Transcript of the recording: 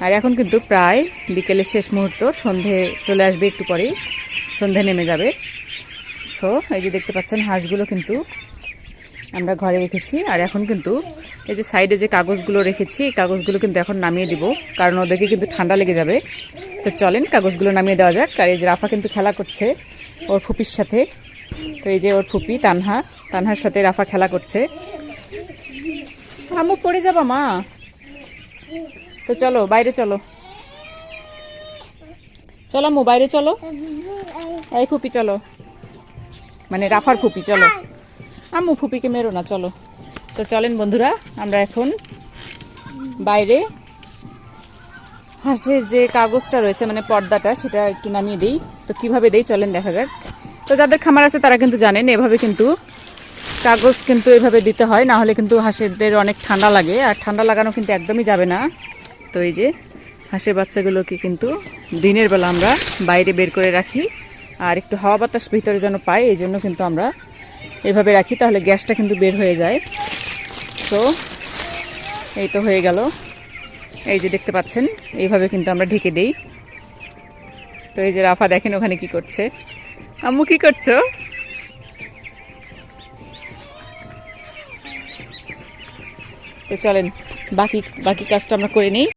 আর এখন কিন্তু প্রায় বিকেলের শেষ মুহূর্ত, সন্ধে চলে আসবে একটু পরেই, সন্ধে নেমে যাবে। সো এই যে দেখতে পাচ্ছেন হাঁসগুলো কিন্তু আমরা ঘরে রেখেছি। আর এখন কিন্তু এই যে সাইডে যে কাগজগুলো রেখেছি, এই কাগজগুলো কিন্তু এখন নামিয়ে দিব, কারণ ওদেরকে কিন্তু ঠান্ডা লেগে যাবে। তো চলেন কাগজগুলো নামিয়ে দেওয়া যাক। আর এই যে রাফা কিন্তু খেলা করছে ওর ফুপির সাথে। তো এই যে ওর ফুপি তানহার সাথে রাফা খেলা করছে। আম্মু পড়ে যাবা মা। তো চলো বাইরে চলো, চলো আম্মু বাইরে চলো। এই ফুপি চলো, মানে রাফার ফুপি চলো। আম্মু ফুপিকে মেরো না, চলো। তো চলেন বন্ধুরা, আমরা এখন বাইরে হাঁসের যে কাগজটা রয়েছে, মানে পর্দাটা, সেটা একটু নামিয়ে দিই। তো কিভাবে দেই চলেন দেখা যাক। তো যাদের খামার আছে তারা কিন্তু জানেন এভাবে কিন্তু কাগজ কিন্তু এভাবে দিতে হয়, না হলে কিন্তু হাঁসেরদের অনেক ঠান্ডা লাগে, আর ঠান্ডা লাগানো কিন্তু একদমই যাবে না। তো এই যে হাঁসের বাচ্চাগুলোকে কিন্তু দিনের বেলা আমরা বাইরে বের করে রাখি, আর একটু হাওয়া বাতাস ভিতরে যেন পায়, এই জন্য কিন্তু আমরা এভাবে রাখি, তাহলে গ্যাসটা কিন্তু বের হয়ে যায়। সো এই তো হয়ে গেল, এই যে দেখতে পাচ্ছেন এইভাবে কিন্তু আমরা ঢেকে দেই। তো এই যে রাফা দেখেন ওখানে কি করছে। আম্মু কি করছো? তো চলেন বাকি কাজটা আমরা করে নিই।